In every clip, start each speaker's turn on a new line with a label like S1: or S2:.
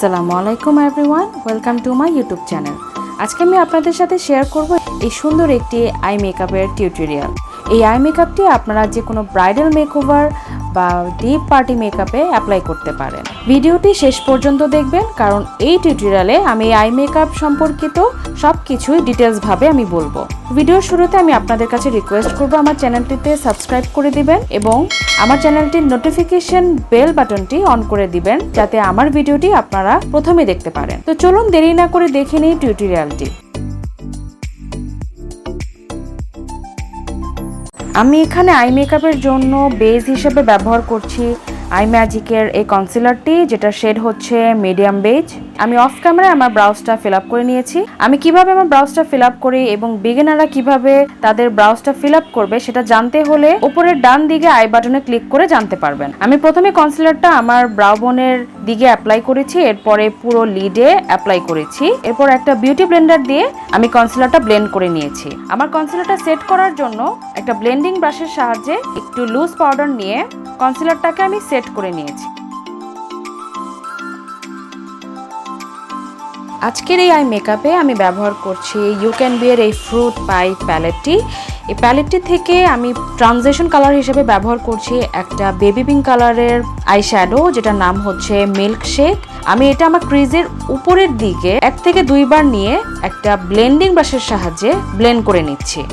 S1: আসসালামু আলাইকুম everyone, welcome to my YouTube channel. আজকে আমি আপনাদের সাথে শেয়ার করব এই সুন্দর একটি আই মেকআপের টিউটোরিয়াল। এই আই মেকআপটি আপনারা যে কোনো ব্রাইডাল মেকওভার বা ডিপ পার্টি মেকআপে অ্যাপ্লাই করতে পারেন। ভিডিওটি শেষ পর্যন্ত দেখবেন, কারণ এই টিউটোরিয়ালে আমি আই মেকআপ সম্পর্কিত সব কিছুই ডিটেলসভাবে আমি বলবো। ভিডিওর শুরুতে আমি আপনাদের কাছে রিকোয়েস্ট করব আমার চ্যানেলটিতে সাবস্ক্রাইব করে দিবেন এবং আমার চ্যানেলটির নোটিফিকেশন বেল বাটনটি অন করে দিবেন, যাতে আমার ভিডিওটি আপনারা প্রথমে দেখতে পারেন। তো চলুন দেরি না করে দেখে নিই টিউটোরিয়ালটি। আমি এখানে আই মেকআপের জন্য বেস হিসেবে ব্যবহার করছি আই ম্যাজিকের এই কনসিলারটি, যেটা শেড হচ্ছে মিডিয়াম বেজ। আমি অফ ক্যামেরায় আমার ব্রাউজটা ফিল আপ করে নিয়েছি। আমি কিভাবে আমার ব্রাউজটা ফিল আপ করি এবং বিগিনাররা কিভাবে তাদের ব্রাউজটা ফিল আপ করবে সেটা জানতে হলে উপরের ডান দিকে আই বাটনে ক্লিক করে জানতে পারবেন। আমি প্রথমে কনসিলারটা আমার ব্রাউ বোনের দিকে অ্যাপ্লাই করেছি, এরপরে পুরো লিডে অ্যাপ্লাই করেছি। এরপর একটা বিউটি ব্লেন্ডার দিয়ে আমি কনসিলারটা ব্লেন্ড করে নিয়েছি। আমার কনসিলারটা সেট করার জন্য একটা ব্লেন্ডিং ব্রাশের সাহায্যে একটু লুজ পাউডার নিয়ে কনসিলারটাকে আমি সেট করে নিয়েছি। আজকের এই আই মেকআপে আমি ব্যবহার করছি ইউ ক্যান বি এর এই ফ্রুট পাই প্যালেটটি। এই প্যালেটটি থেকে আমি ট্রানজিশন কালার হিসেবে ব্যবহার করছি একটা বেবি পিঙ্ক কালারের আই শ্যাডো, যেটার নাম হচ্ছে মিল্ক শেক। আমি এটা আমার ক্রিজের উপরের দিকে 1 থেকে 2 বার নিয়ে একটা ব্লেন্ডিং ব্রাশের সাহায্যে ব্লেন্ড করে নিচ্ছি।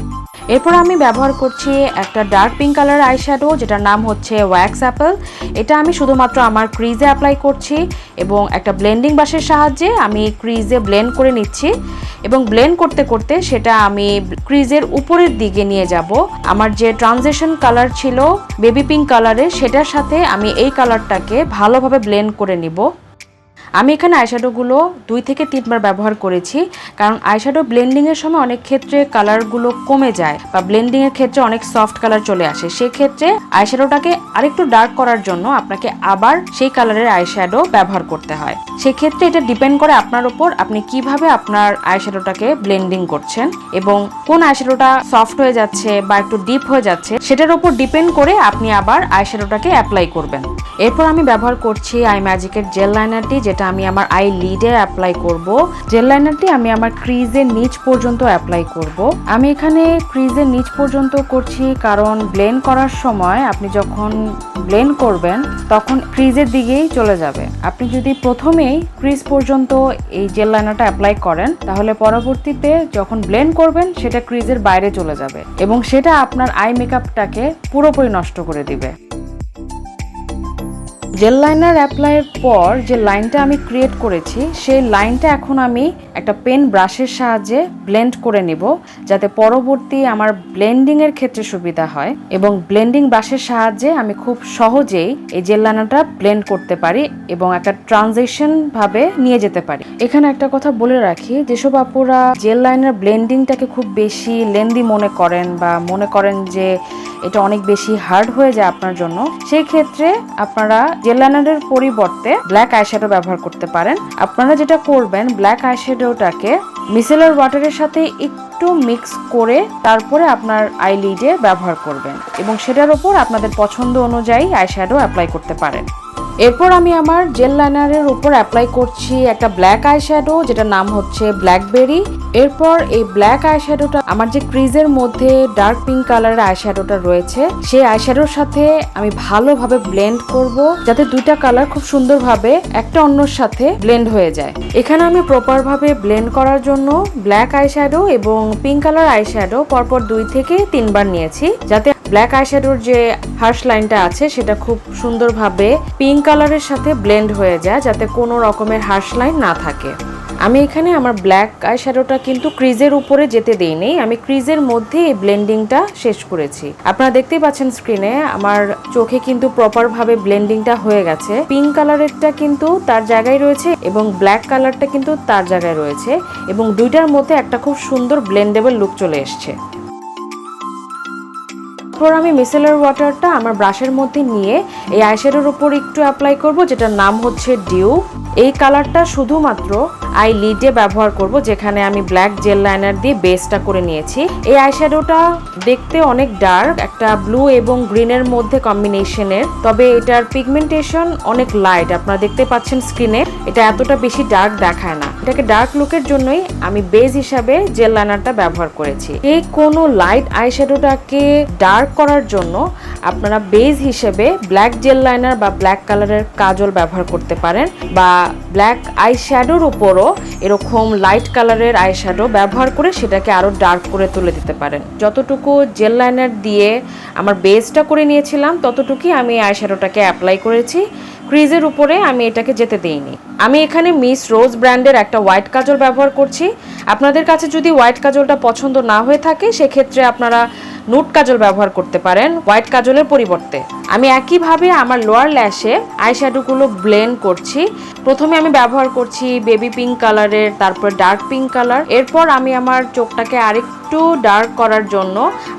S1: এরপর আমি ব্যবহার করছি একটা dark pink colour eye shadow, যেটার নাম হচ্ছে ওয়্যাক্স অ্যাপেল। এটা আমি শুধুমাত্র আমার ক্রিজে অ্যাপ্লাই করছি এবং একটা ব্লেন্ডিং ব্রাশের সাহায্যে আমি ক্রিজে ব্লেন্ড করে নিচ্ছি এবং ব্লেন্ড করতে করতে সেটা আমি ক্রিজের উপরের দিকে নিয়ে যাব। আমার যে ট্রানজিশন কালার ছিল বেবি পিঙ্ক কালারের, সেটার সাথে আমি এই কালারটাকে ভালোভাবে ব্লেন্ড করে নিব। আমি এখানে আইশ্যাডোগুলো 2 থেকে 3 বার ব্যবহার করেছি, কারণ আইশ্যাডো ব্লেন্ডিংয়ের সময় অনেক ক্ষেত্রে কালারগুলো কমে যায় বা ব্লেন্ডিংয়ের ক্ষেত্রে অনেক সফট কালার চলে আসে। সেক্ষেত্রে আইশ্যাডোটাকে আরেকটু ডার্ক করার জন্য আপনাকে আবার সেই কালারের আইশ্যাডো ব্যবহার করতে হয়। সেক্ষেত্রে এটা ডিপেন্ড করে আপনার উপর, আপনি কিভাবে আপনার আইশ্যাডোটাকে ব্লেন্ডিং করছেন এবং কোন আইশ্যাডোটা সফট হয়ে যাচ্ছে বা একটু ডিপ হয়ে যাচ্ছে সেটার উপর ডিপেন্ড করে আপনি আবার আইশ্যাডোটাকে অ্যাপ্লাই করবেন। এরপর আমি ব্যবহার করছি আই ম্যাজিকের জেল লাইনারটি, যেটা আমি আমার আই লিডে অ্যাপ্লাই করব। জেল লাইনারটি আমি আমার ক্রিজের নিচ পর্যন্ত অ্যাপ্লাই করব। আমি এখানে ক্রিজের নিচ পর্যন্ত করছি কারণ ব্লেন্ড করার সময় আপনি যখন ব্লেন্ড করবেন তখন ক্রিজের দিকেই চলে যাবে। আপনি যদি প্রথমেই ক্রিজ পর্যন্ত এই জেল লাইনারটা অ্যাপ্লাই করেন, তাহলে পরবর্তীতে যখন ব্লেন্ড করবেন সেটা ক্রিজের বাইরে চলে যাবে এবং সেটা আপনার আই মেকআপটাকে পুরোপুরি নষ্ট করে দিবে। জেল লাইনার অ্যাপ্লাইয়ের পর যে লাইনটা আমি ক্রিয়েট করেছি, সেই লাইনটা এখন আমি একটা পেন ব্রাশের সাহায্যে ব্লেন্ড করে নিব, যাতে পরবর্তী আমার ব্লেন্ডিংয়ের ক্ষেত্রে সুবিধা হয় এবং ব্লেন্ডিং ব্রাশের সাহায্যে আমি খুব সহজেই এই জেল লাইনারটা ব্লেন্ড করতে পারি এবং একটা ট্রানজিশন ভাবে নিয়ে যেতে পারি। এখানে একটা কথা বলে রাখি, যেসব আপুরা জেল লাইনার ব্লেন্ডিংটাকে খুব বেশি লেন্দি মনে করেন বা মনে করেন যে এটা অনেক বেশি হার্ড হয়ে যায় আপনার জন্য, সেই ক্ষেত্রে আপনারা জেল লাইনারের পরিবর্তে ব্ল্যাক আইশ্যাডো ব্যবহার করতে পারেন। আপনারা যেটা করবেন, ব্ল্যাক আইশ্যাডোটাকে মিসেলার ওয়াটারের সাথে একটু মিক্স করে তারপরে আপনার আই লিডে ব্যবহার করবেন এবং সেটার উপর আপনাদের পছন্দ অনুযায়ী আইশ্যাডো অ্যাপ্লাই করতে পারেন। এরপর আমি আমার জেল লাইনারের উপর অ্যাপ্লাই করছি একটা ব্ল্যাক আইশ্যাডো, যেটার নাম হচ্ছে ব্ল্যাকবেরি। এরপর এই ব্ল্যাক আইশ্যাডোটা আমার যে ক্রিজের মধ্যে ডার্ক পিঙ্ক কালারের আইশ্যাডোটা রয়েছে, সেই আইশ্যাডোর সাথে আমি ভালোভাবে ব্লেন্ড করব, যাতে দুইটা কালার খুব সুন্দরভাবে একটা অন্যর সাথে ব্লেন্ড হয়ে যায়। এখানে আমি প্রপারভাবে ব্লেন্ড করার জন্য ব্ল্যাক আইশ্যাডো এবং পিঙ্ক কালার আইশ্যাডো পরপর 2 থেকে 3 বার নিয়েছি, যাতে ব্ল্যাক আইশ্যাডোর যে হার্শ লাইনটা আছে সেটা খুব সুন্দরভাবে পিঙ্ক কালারের সাথে ব্লেন্ড হয়ে যায়, যাতে কোনো রকমের হার্শ লাইন না থাকে। আমি এখানে আমার ব্ল্যাক আইশ্যাডোটা কিন্তু ক্রিজের উপরে যেতে দেইনি, আমি ক্রিজের মধ্যে এই ব্লেন্ডিংটা শেষ করেছি। আপনারা দেখতেই পাচ্ছেন স্ক্রিনে আমার চোখে কিন্তু প্রপারভাবে ব্লেন্ডিংটা হয়ে গেছে। পিঙ্ক কালারেরটা কিন্তু তার জায়গায় রয়েছে এবং ব্ল্যাক কালারটা কিন্তু তার জায়গায় রয়েছে এবং দুইটার মধ্যে একটা খুব সুন্দর ব্লেন্ডেবল লুক চলে এসছে। এরপর আমি মিসেলার ওয়াটারটা আমার ব্রাশের মধ্যে নিয়ে এই আইশ্যাডোর উপর একটু অ্যাপ্লাই করব, যেটার নাম হচ্ছে ডিউ। এই কালারটা শুধুমাত্র আই লিডে ব্যবহার করব, যেখানে আমি ব্ল্যাক জেল লাইনার দিয়ে বেসটা করে নিয়েছি। এই আইশ্যাডোটা দেখতে অনেক ডার্ক, একটা ব্লু এবং গ্রিনের মধ্যে কম্বিনেশনের, তবে এটার পিগমেন্টেশন অনেক লাইট। আপনারা দেখতে পাচ্ছেন স্ক্রিনে, এটা এতটা বেশি ডার্ক দেখায় না। এটাকে ডার্ক লুকের জন্যই আমি বেস হিসাবে জেল লাইনারটা ব্যবহার করেছি। এই কোনো লাইট আইশ্যাডোটাকে ডার্ক করার জন্য আপনারা বেস হিসেবে ব্ল্যাক জেল লাইনার বা ব্ল্যাক কালারের কাজল ব্যবহার করতে পারেন, বা ব্ল্যাক আইশ্যাডোর উপরও এরকম লাইট কালারের আইশ্যাডো ব্যবহার করে সেটাকে আরো ডার্ক করে তুলে দিতে পারেন। যতটুকু জেল লাইনার দিয়ে আমার বেসটা করে নিয়েছিলাম ততটুকুই আমি আইশ্যাডোটাকে অ্যাপ্লাই করেছি। ক্রিজের উপরে আমি এটাকে যেতে দেইনি। আমি এখানে মিস রোজ ব্র্যান্ডের একটা হোয়াইট কাজল ব্যবহার করছি। আপনাদের কাছে যদি হোয়াইট কাজলটা পছন্দ না হয়ে থাকে সেক্ষেত্রে আপনারা নুট কাজল ব্যবহার করতে পারেন হোয়াইট কাজলের পরিবর্তে। আমি একইভাবে আমার লোয়ার ল্যাশে আইশ্যাডোগুলো ব্লেন্ড করছি। প্রথমে আমি ব্যবহার করছি বেবি পিঙ্ক কালারের, তারপর ডার্ক পিঙ্ক কালার। এরপর আমি আমার চোখটাকে আরেকটু ডার্ক করার জন্য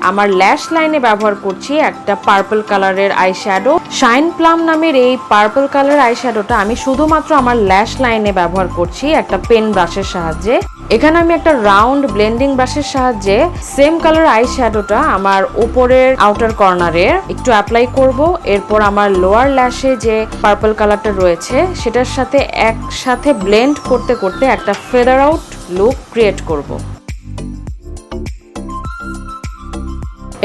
S1: আমার ল্যাশ লাইনে ব্যবহার করছি একটা পার্পল কালারের আইশ্যাডো। শাইন প্লাম নামের এই পার্পল কালার আইশ্যাডোটা আমি শুধুমাত্র আমার ল্যাশ লাইনে ব্যবহার করছি একটা পেন ব্রাশের সাহায্যে। এখানে আমি একটা রাউন্ড ব্লেন্ডিং ব্রাশের সাহায্যে সেম কালার আইশ্যাডোটা আমার উপরের আউটার কর্নারে একটু অ্যাপ্লাই করব। এরপর আমার লোয়ার ল্যাশে যে পার্পল কালারটা রয়েছে সেটার সাথে একসাথে ব্লেন্ড করতে করতে একটা ফেদার আউট লুক ক্রিয়েট করব।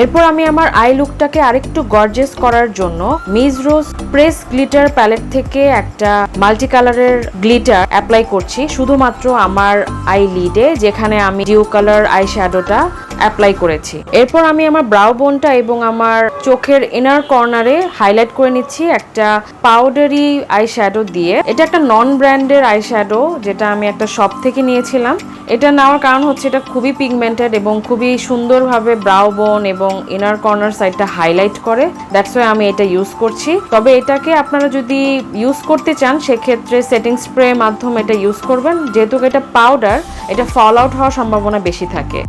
S1: এরপর আমি আমার আই লুকটাকে আরেকটু গর্জিয়াস করার জন্য মিস রোজ প্রেস গ্লিটার প্যালেট থেকে একটা মাল্টি কালারের গ্লিটার অ্যাপ্লাই করছি শুধুমাত্র আমার আই লিডে, যেখানে আমি ডিউ কালার আই শ্যাডোটা অ্যাপ্লাই করেছি। এরপর আমি আমার ব্রাউ বোনটা এবং আমার চোখের ইনার কর্নারে হাইলাইট করে নিচ্ছি একটা পাউডারি আই শ্যাডো দিয়ে। এটা একটা নন ব্র্যান্ডের আই শ্যাডো, যেটা আমি একটা শপ থেকে নিয়েছিলাম। এটা নেওয়ার কারণ হচ্ছে এটা খুবই পিগমেন্টেড এবং খুবই সুন্দরভাবে ব্রাউ বোন এবং ইনার কর্নার সাইডটা হাইলাইট করে। দ্যাটস ওয়াই আমি এটা ইউজ করছি। তবে এটাকে আপনারা যদি ইউজ করতে চান সেক্ষেত্রে সেটিং স্প্রে মাধ্যমে এটা ইউজ করবেন, যেহেতু এটা পাউডার, এটা ফল আউট হওয়ার সম্ভাবনা বেশি থাকে।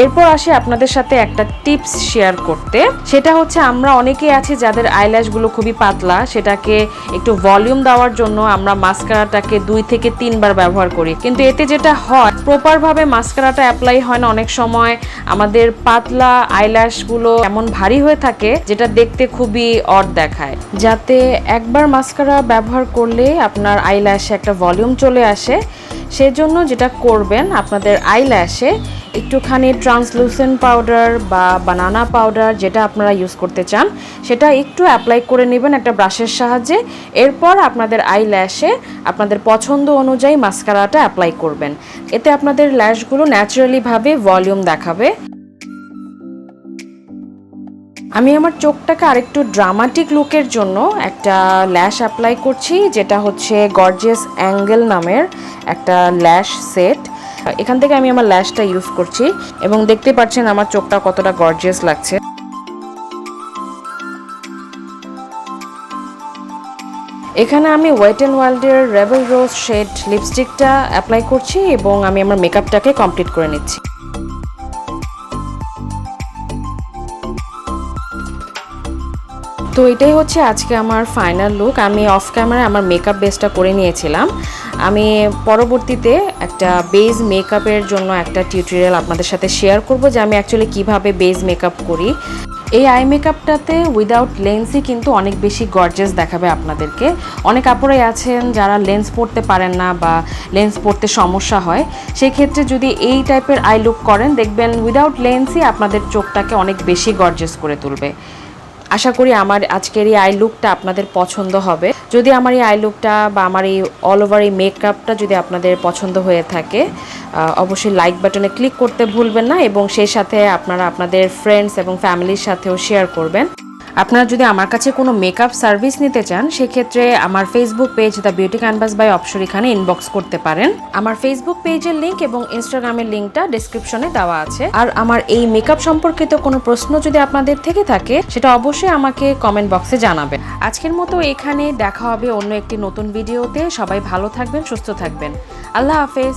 S1: এরপর আসি আপনাদের সাথে একটা টিপস শেয়ার করতে, সেটা হচ্ছে আমরা অনেকেই আছি যাদের আইল্যাশগুলো খুবই পাতলা, সেটাকে একটু ভলিউম দেওয়ার জন্য আমরা মাস্কারাটাকে 2 থেকে 3 বার ব্যবহার করি, কিন্তু এতে যেটা হয় প্রপারভাবে মাস্কারাটা অ্যাপ্লাই হয় না। অনেক সময় আমাদের পাতলা আইল্যাশগুলো এমন ভারী হয়ে থাকে যেটা দেখতে খুবই অড দেখায়। যাতে একবার মাস্কারা ব্যবহার করলে আপনার আইল্যাশে একটা ভলিউম চলে আসে, সেজন্য যেটা করবেন আপনাদের আইল্যাশে একটুখানি ট্রান্সলুসেন্ট পাউডার বা বানানা পাউডার যেটা আপনারা ইউজ করতে চান সেটা একটু অ্যাপ্লাই করে নেবেন একটা ব্রাশের সাহায্যে। এরপর আপনাদের আই ল্যাশে আপনাদের পছন্দ অনুযায়ী মাস্কারাটা অ্যাপ্লাই করবেন। এতে আপনাদের ল্যাশগুলো ন্যাচারালিভাবে ভলিউম দেখাবে। আমি আমার চোখটাকে আরেকটু ড্রামাটিক লুকের জন্য একটা ল্যাশ অ্যাপ্লাই করছি, যেটা হচ্ছে গর্জিয়াস অ্যাঙ্গেল নামের একটা ল্যাশ সেট। এখান থেকে আমি আমার ল্যাশটা ইউজ করছি এবং দেখতে পাচ্ছেন আমার চোখটা কতটা গর্জিয়াস লাগছে। এখানে আমি ওয়েট অ্যান্ড ওয়াইল্ডের রেবেল রোজ শেড লিপস্টিকটা অ্যাপ্লাই করছি এবং আমি আমার মেকআপটাকে কমপ্লিট করে নিচ্ছি। তো এটাই হচ্ছে আজকে আমার ফাইনাল লুক। আমি অফ ক্যামেরায় আমার মেকআপ বেসটা করে নিয়েছিলাম। আমি পরবর্তীতে একটা বেজ মেকআপের জন্য একটা টিউটোরিয়াল আপনাদের সাথে শেয়ার করব যে আমি অ্যাকচুয়ালি কিভাবে বেজ মেকআপ করি। এই আই মেকআপটাতে উইদাউট লেন্সই কিন্তু অনেক বেশি গর্জিয়াস দেখাবে আপনাদেরকে। অনেক আপুরাই আছেন যারা লেন্স পরতে পারেন না বা লেন্স পরতে সমস্যা হয়, সেই ক্ষেত্রে যদি এই টাইপের আই লুক করেন দেখবেন উইদাউট লেন্সই আপনাদের চোখটাকে অনেক বেশি গর্জিয়াস করে তুলবে। আশা করি আমার আজকের এই আই লুকটা আপনাদের পছন্দ হবে। যদি আমার এই আই লুকটা বা আমার এই অল ওভার এই মেকআপটা যদি আপনাদের পছন্দ হয়ে থাকে অবশ্যই লাইক বাটনে ক্লিক করতে ভুলবেন না এবং সেই সাথে আপনারা আপনাদের ফ্রেন্ডস এবং ফ্যামিলির সাথেও শেয়ার করবেন। আপনারা যদি আমার কাছে কোনো মেকআপ সার্ভিস নিতে চান সেক্ষেত্রে আমার Facebook page the beauty canvas by Apsori এখানে ইনবক্স করতে পারেন। আমার ফেসবুক পেজের লিঙ্ক এবং ইনস্টাগ্রামের লিঙ্কটা ডেসক্রিপশনে দেওয়া আছে। আর আমার এই মেকআপ সম্পর্কিত কোনো প্রশ্ন যদি আপনাদের থেকে থাকে সেটা অবশ্যই আমাকে কমেন্ট বক্সে জানাবেন। আজকের মতো এখানে দেখা হবে অন্য একটি নতুন ভিডিওতে। সবাই ভালো থাকবেন, সুস্থ থাকবেন। আল্লাহ হাফেজ।